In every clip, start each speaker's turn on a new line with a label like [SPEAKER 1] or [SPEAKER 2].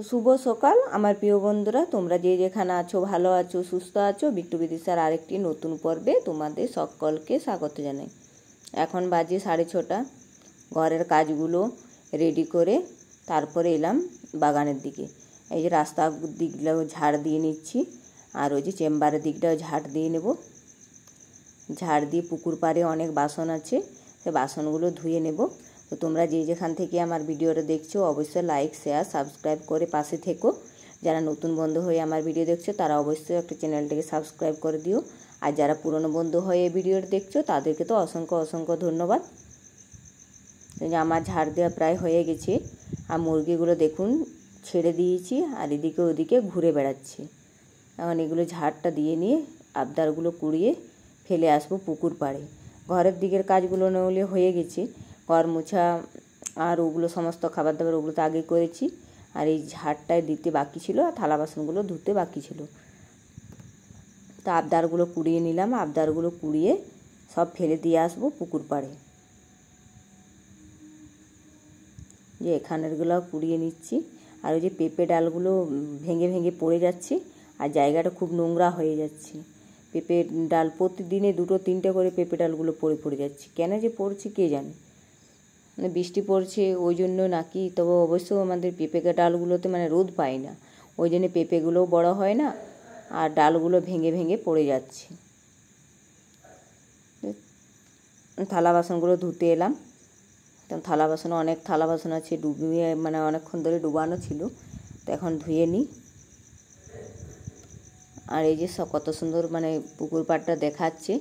[SPEAKER 1] শুভ সকাল আমার প্রিয় বন্ধুরা, তোমরা যে যেখানে আছো, ভালো আছো, সুস্থ আছো, বিট্টু বিদিশার আরেকটি নতুন পর্বে তোমাদের সকলকে স্বাগত জানাই। এখন বাজে 6:30। ঘরের কাজগুলো রেডি করে তারপরে এলাম বাগানের দিকে। এই যে রাস্তার দিকটাও ঝাড় দিয়ে নিচ্ছি, আর ওই যে চেম্বারের দিকটাও ঝাড় দিয়ে নেব। ঝাড় দিয়ে পুকুর পাড়ে অনেক বাসন আছে, সে বাসনগুলো ধুয়ে নেব। তো তোমরা যে যেখান থেকে আমার ভিডিওটা দেখছো অবশ্যই লাইক, শেয়ার, সাবস্ক্রাইব করে পাশে থেকো। যারা নতুন বন্ধু হয়ে আমার ভিডিও দেখছো তারা অবশ্যই একটা চ্যানেলটাকে সাবস্ক্রাইব করে দিও। আর যারা পুরনো বন্ধু হয়ে এই ভিডিওটা দেখছো তাদেরকে তো অসংখ্য অসংখ্য ধন্যবাদ। আমার ঝাড় দেওয়া প্রায় হয়ে গেছে। আর মুরগিগুলো দেখুন ছেড়ে দিয়েছি, আর এদিকে ওদিকে ঘুরে বেড়াচ্ছে। এখন এগুলো ঝাড়টা দিয়ে নিয়ে আবদারগুলো কুড়িয়ে ফেলে আসবো পুকুর পাড়ে। ঘরের দিকের কাজগুলো নইলে হয়ে গেছে, ঘর মোছা আর ওগুলো সমস্ত খাবার দাবার ওগুলো তো আগে করেছি। আর এই ঝাড়টায় দিতে বাকি ছিল, আর থালা বাসনগুলো ধুতে বাকি ছিল। তা আবদারগুলো কুড়িয়ে নিলাম, আবদারগুলো কুড়িয়ে সব ফেলে দিয়ে আসবো পুকুর পাড়ে। যে এখানেরগুলো কুড়িয়ে নিচ্ছি। আর ওই যে পেঁপে ডালগুলো ভেঙে ভেঙে পড়ে যাচ্ছে, আর জায়গাটা খুব নোংরা হয়ে যাচ্ছে। পেঁপে ডাল প্রতিদিনে 2-3টে করে পেঁপে ডালগুলো পড়ে যাচ্ছে। কেন যে পড়ছে কে জানে, মানে বৃষ্টি পড়ছে ওই জন্য নাকি, তবে অবশ্য আমাদের পেঁপে ডালগুলোতে মানে রোদ পায় না, ওই জন্য পেঁপেগুলোও বড় হয় না, আর ডালগুলো ভেঙে ভেঙে পড়ে যাচ্ছে। থালা বাসনগুলো ধুতে এলাম। থালা বাসন অনেক থালা বাসন আছে, ডুবিয়ে মানে অনেকক্ষণ ধরে ডুবানো ছিল, তো এখন ধুয়ে নিই। আর এই যে সব কত সুন্দর মানে পুকুর পাড়টা দেখাচ্ছে।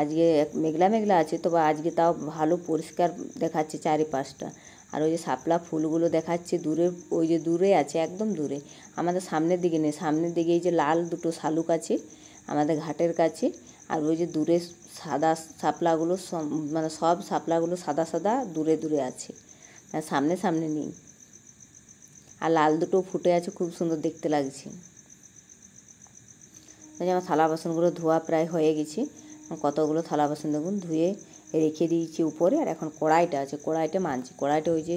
[SPEAKER 1] আজকে মেঘলা মেঘলা আছে, তবে আজকে তাও ভালো পরিষ্কার দেখাচ্ছে চারিপাশটা। আর ওই যে শাপলা ফুলগুলো দেখাচ্ছে দূরে, ওই যে দূরে আছে, একদম দূরে, আমাদের সামনের দিকে নেই। সামনের দিকে এই যে লাল দুটো শালুক আছে আমাদের ঘাটের কাছে, আর ওই যে দূরে সাদা শাপলাগুলো, মানে সব শাপলাগুলো সাদা সাদা দূরে দূরে আছে, সামনে সামনে নেই। আর লাল দুটো ফুটে আছে, খুব সুন্দর দেখতে লাগছে। আমার থালা বাসনগুলো ধোয়া প্রায় হয়ে গেছে। কতগুলো থালা বাসন দেখুন ধুয়ে রেখে দিয়েছি উপরে। আর এখন কড়াইটা আছে, কড়াইটা মাজছি। কড়াইটা ওই যে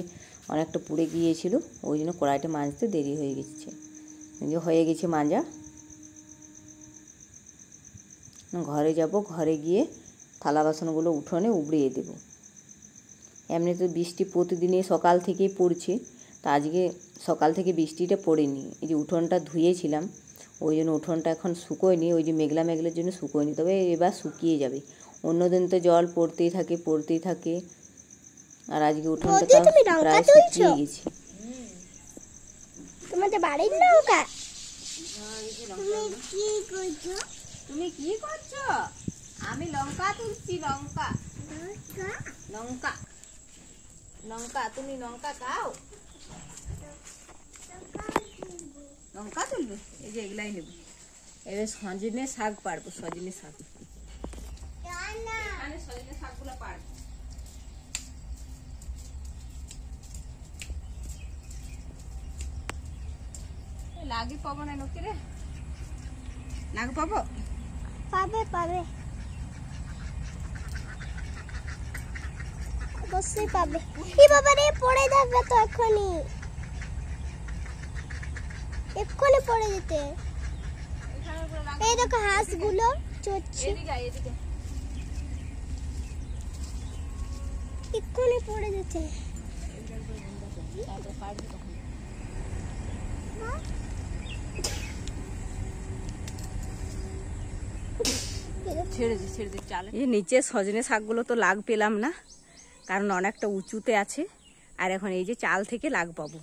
[SPEAKER 1] অনেকটা পুড়ে গিয়েছিল, ওই জন্য কড়াইটা মাজতে দেরি হয়ে গেছে। হয়ে গেছে মাজা। ঘরে যাব, ঘরে গিয়ে থালা বাসনগুলো উঠোনে উবড়িয়ে দেব। এমনি তো বৃষ্টি প্রতিদিনই সকাল থেকেই পড়ছে, তা আজকে সকাল থেকে বৃষ্টিটা পড়েনি। এই যে উঠোনটা ধুয়েছিলাম, ওই জন্য উঠোনটা এখন শুকোয়নি, ওই যে মেঘলা মেঘলার জন্য শুকোয়নি, তবে এবার শুকিয়ে যাবে। অন্যদিন তো জল পড়তেই থাকে। আর আজকে উঠোনটা প্রায় শুকিয়ে গেছে।
[SPEAKER 2] তোমাদের বাড়ির লঙ্কা?
[SPEAKER 1] তুমি কি করছো? আমি লঙ্কা তুলছি। লঙ্কা লঙ্কা লঙ্কা তুমি লঙ্কা খাও? লঙ্কা তুলবে? এই যে এগুলাই নেব। এবার সজনে শাক পারবো, সজনে শাক। এখানে সজনে শাকগুলো পারবো। লাগি পাবো না নকি রে? লাগ পাবো?
[SPEAKER 2] পাবে অবশ্যই পাবে। এই বাবা রে, পড়ে যাবে তো, এক্ষুনি পড়ে যেতে। এই দেখো হাঁসগুলো চড়ছে, এক্ষুনি পড়ে যেতে।
[SPEAKER 1] এই নিচে সজনে শাকগুলো তো লাগ পেলাম না, কারণ অনেকটা উঁচুতে আছে। আর এখন এই যে চাল থেকে লাগ পাবো,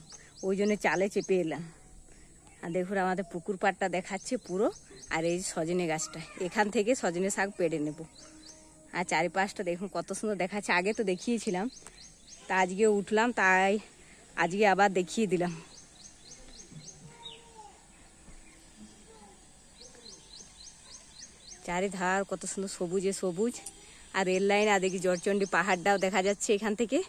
[SPEAKER 1] ওই জন্য চালে চেপে এলাম। আর দেখুন আমাদের পুকুর পাড়টা দেখাচ্ছে পুরো। আর এই সজনে গাছটা, এখান থেকে সজনে শাক পেড়ে নেব। আর চারিপাশটা দেখুন কত সুন্দর দেখাচ্ছে। আগে তো দেখিয়েছিলাম, তা আজকে উঠলাম, তাই আজকে আবার দেখিয়ে দিলাম। চারিধার কত সুন্দর সবুজে সবুজ। আর রেল লাইন, আর দেখি জরচণ্ডী পাহাড়টাও দেখা যাচ্ছে এখান থেকে।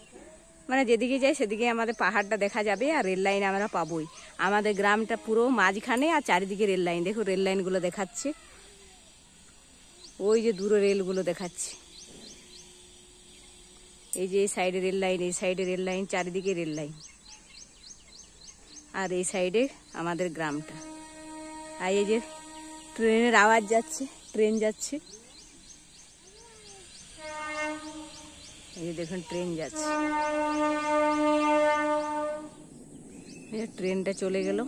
[SPEAKER 1] মানে যেদিকে যাই সেদিকে আমাদের পাহাড়টা দেখা যাবে, আর রেল লাইন আমরা পাবোই। আমাদের গ্রামটা পুরো মাঝখানে, আর চারিদিকে রেল লাইন। দেখো রেল লাইনগুলো দেখাচ্ছে, ওই যে দূরে রেলগুলো দেখাচ্ছে। এই যে এই সাইডে রেল লাইন, এই সাইডে রেল লাইন, চারিদিকে রেল লাইন। আর এই সাইডে আমাদের গ্রামটা। আর এই যে ট্রেনের আওয়াজ যাচ্ছে, ট্রেন যাচ্ছে, এই যে দেখুন ট্রেন যাচ্ছে, এই যে ট্রেনটা চলে গেল।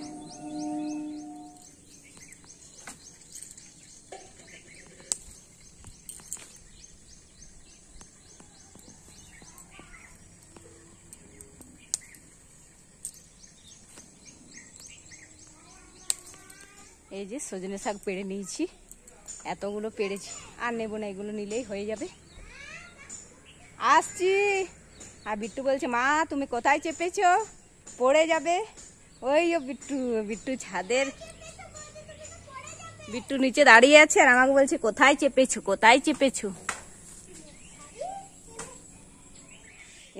[SPEAKER 1] এই যে সজনে শাক পেড়ে নিয়েছি, এতগুলো পেড়েছি, আর নেবো না, এগুলো নিলেই হয়ে যাবে। আসছি। আর বিট্টু বলছে, মা তুমি কোথায় চেপেছো, পড়ে যাবে। ওই ও বিট্টু, বিট্টু ছাদের, বিট্টু নিচে দাঁড়িয়ে আছে আর আমাকে বলছে কোথায় চেপেছো, কোথায় চেপেছো।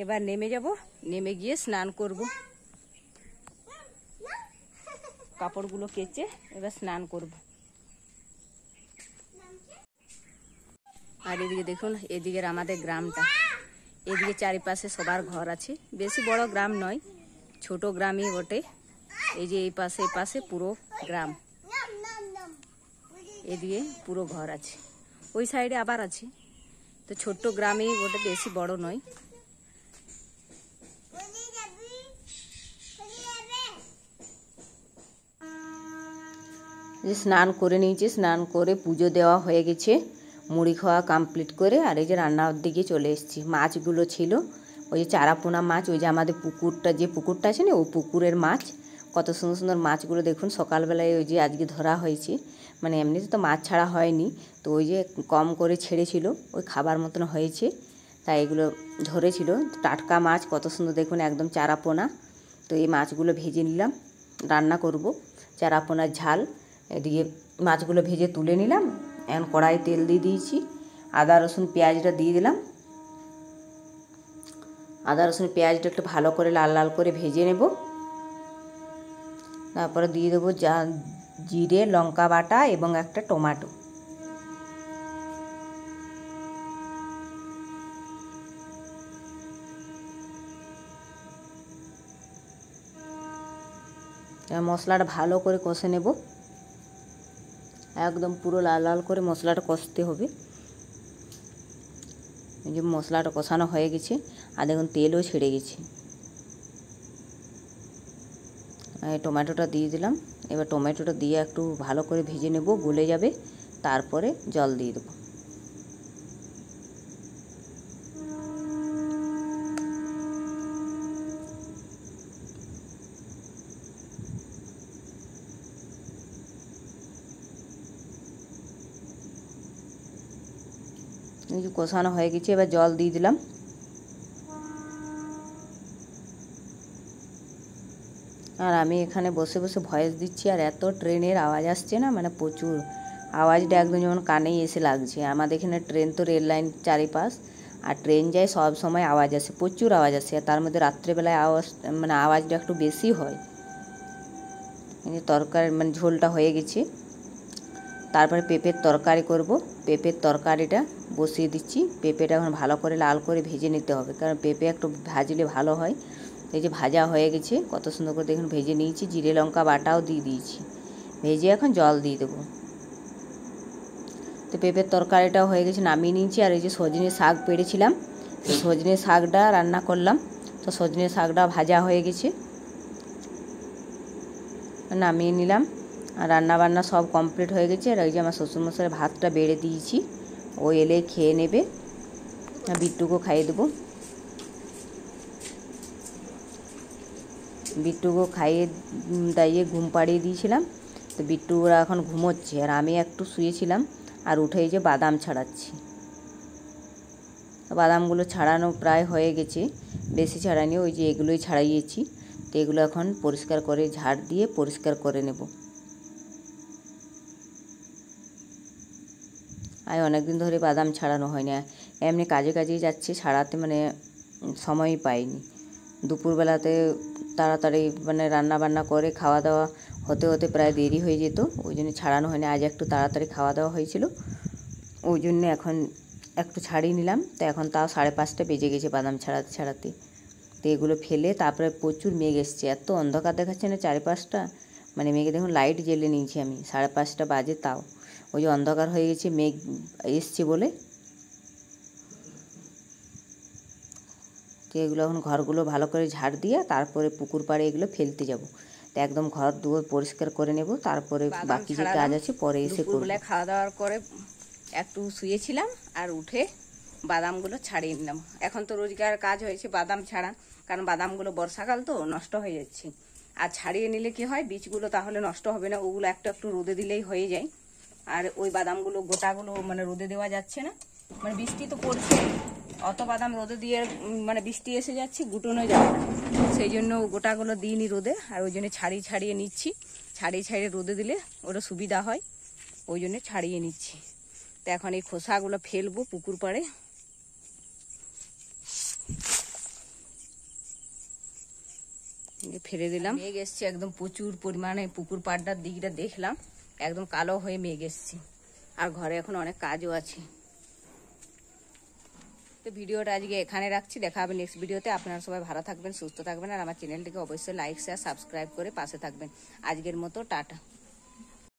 [SPEAKER 1] এবার নেমে যাব, নেমে গিয়ে স্নান করব, কাপড়গুলো কেচে এবার স্নান করব। আর এদিকে দেখুন, এদিকের আমাদের গ্রামটা, এদিকে চারিপাশে সবার ঘর আছে, বেশি বড় গ্রাম নয়, ছোট গ্রামই বটে। এই যে এই পাশে পুরো গ্রাম, এদিকে পুরো ঘর আছে, ওই সাইডে আবার আছে, তো ছোট্ট গ্রামই বটে, বেশি বড় নয়। যে স্নান করে নিয়েছি, স্নান করে পুজো দেওয়া হয়ে গেছে, মুড়ি খাওয়া কমপ্লিট করে আর এই যে রান্নার দিকে চলে এসেছি। মাছগুলো ছিল ওই যে চারাপোনা মাছ, ওই যে আমাদের পুকুরটা, যে পুকুরটা আছে না, ওই পুকুরের মাছ, কত সুন্দর সুন্দর মাছগুলো দেখুন। সকালবেলায় ওই যে আজকে ধরা হয়েছে, মানে এমনিতে তো মাছ ছাড়া হয়নি, তো ওই যে কম করে ছেড়েছিল, ওই খাবার মতন হয়েছে, তাই এগুলো ধরেছিল। টাটকা মাছ, কত সুন্দর দেখুন, একদম চারাপোনা। তো এই মাছগুলো ভেজে নিলাম, রান্না করব চারাপোনার ঝাল। এদিকে মাছগুলো ভেজে তুলে নিলাম, এখন কড়াই তেল দিয়ে দিয়েছি, আদা রসুন পেঁয়াজটা দিয়ে দিলাম। আদা রসুন পেঁয়াজটা একটু ভালো করে লাল লাল করে ভেজে নেব, তারপরে দিয়ে দেবো জিরে লঙ্কা বাটা এবং একটা টমেটো। মশলাটা ভালো করে কষে নেব, একদম পুরো লাল লাল করে মশলাটা কষতে হবে। এই যে মশলাটা কষানো হয়ে গেছে, আর দেখুন তেলও ছেড়ে গেছে। এই টমেটোটা দিয়ে দিলাম, এবার টমেটোটা দিয়ে একটু ভালো করে ভেজে নেব, গলে যাবে, তারপরে জল দিয়ে দেবো। এই যে কষানো হয়ে গেছে, এবার জল দিয়ে দিলাম। আর আমি এখানে বসে বসে ভয়েস দিচ্ছি, আর এত ট্রেনের আওয়াজ আসছে না, মানে প্রচুর আওয়াজটা, একদম যেমন কানেই এসে লাগছে। আমাদের এখানে ট্রেন তো রেল লাইন চারিপাশ, আর ট্রেন যায় সব সময়, আওয়াজ আসে, প্রচুর আওয়াজ আসে। আর তার মধ্যে রাত্রেবেলায় আওয়াজ, মানে আওয়াজটা একটু বেশি হয়। এই যে তরকারি, মানে ঝোলটা হয়ে গেছে, তারপরে পেঁপের তরকারি করব। পেঁপের তরকারিটা বসিয়ে দিচ্ছি, পেঁপেটা এখন ভালো করে লাল করে ভেজে নিতে হবে, কারণ পেঁপে একটু ভাজলে ভালো হয়। এই যে ভাজা হয়ে গেছে, কত সুন্দর করে দেখুন ভেজে নিয়েছি, জিরে লঙ্কা বাটাও দিয়ে দিয়েছি, ভেজে এখন জল দিয়ে দেবো। তো পেঁপের তরকারিটাও হয়ে গেছে, নামিয়ে নিয়েছি। আর এই যে সজনে শাক পেড়েছিলাম, তো সজনে শাকটা রান্না করলাম, তো সজনে শাকটা ভাজা হয়ে গেছে, নামিয়ে নিলাম। আর রান্না বান্না সব কমপ্লিট হয়ে গেছে। আর ওই যে আমার শ্বশুরমশাই ভাতটা বেড়ে দিয়েছি, ও এলে খেয়ে নেবে, আর বিট্টুকেও খাইয়ে দেবো। বিট্টুকেও খাইয়ে দাইয়ে ঘুম পাড়িয়ে দিয়েছিলাম, তো বিট্টু ওরা এখন ঘুমোচ্ছে, আর আমি একটু শুয়েছিলাম, আর উঠে যে বাদাম ছাড়াচ্ছি। বাদামগুলো ছাড়ানো প্রায় হয়ে গেছে, বেশি ছাড়ানি, ওই যে এগুলোই ছাড়াইয়েছি। তো এগুলো এখন পরিষ্কার করে ঝাড় দিয়ে পরিষ্কার করে নেব। আর অনেকদিন ধরে বাদাম ছাড়ানো হয় না, এমনি কাজে কাজেই যাচ্ছে, ছাড়াতে মানে সময়ই পাইনি। দুপুরবেলাতে তাড়াতাড়ি মানে রান্না বান্না করে খাওয়া দাওয়া হতে হতে প্রায় দেরি হয়ে যেত, ওই জন্য ছাড়ানো হয়নি। আজ একটু তাড়াতাড়ি খাওয়া দাওয়া হয়েছিল, ওই জন্য এখন একটু ছাড়িয়ে নিলাম। তো এখন তাও 5:30 বেজে গেছে বাদাম ছাড়াতে ছাড়াতে। তো এগুলো ফেলে তারপরে প্রচুর মেঘ এসছে, এত অন্ধকার দেখাচ্ছে না চারিপাশটা, মানে মেঘে দেখুন লাইট জ্বেলে নিয়েছি আমি, 5:30 বাজে, তাও ওই যে অন্ধকার হয়ে গেছে মেঘ এসছে বলে। তো এগুলো এখন ঘরগুলো ভালো করে ঝাড় দিয়ে তারপরে পুকুর পাড়ে এগুলো ফেলতে যাব। তো একদম ঘর দুয়ার পরিষ্কার করে নেব, তারপরে বাকি যে কাজ আছে পরে এসে করব।
[SPEAKER 3] খাওয়া দাওয়ার করে একটু শুয়েছিলাম আর উঠে বাদামগুলো ছাড়িয়ে নিলাম। এখন তো রোজগার কাজ হয়েছে বাদাম ছাড়া, কারণ বাদামগুলো বর্ষাকাল তো নষ্ট হয়ে যাচ্ছে। আর ছাড়িয়ে নিলে কি হয়, বীজগুলো তাহলে নষ্ট হবে না, ওগুলো একটু একটু রোদে দিলেই হয়ে যায়। আর ওই বাদামগুলো গোটাগুলো মানে রোদে দেওয়া যাচ্ছে না, মানে বৃষ্টি তো পড়ছে, অত বাদাম রোদে দিয়ে মানে বৃষ্টি এসে যাচ্ছে গুটোনো যাবে না, সেই জন্য গোটাগুলো দিইনি রোদে। আর ওই জন্য ছাড়িয়ে নিচ্ছি, ছাড়িয়ে রোদে দিলে ওটা সুবিধা হয়, ওই জন্য ছাড়িয়ে নিচ্ছি। তো এখন এই খোসাগুলো ফেলবো পুকুর পাড়ে। ফেলে দিলাম। মেঘ এসছে একদম প্রচুর পরিমাণে, পুকুর পাড়টার দিকটা দেখলাম একদম কালো হয়ে মেঘ এসছে। আর ঘরে এখন অনেক কাজও আছে। তো ভিডিওটা আজকে এখানে রাখছি, দেখা হবে নেক্সট ভিডিওতে। আপনারা সবাই ভালো থাকবেন, সুস্থ থাকবেন, আর আমার চ্যানেলটিকে অবশ্যই লাইক শেয়ার সাবস্ক্রাইব করে পাশে থাকবেন। আজকের মতো টাটা।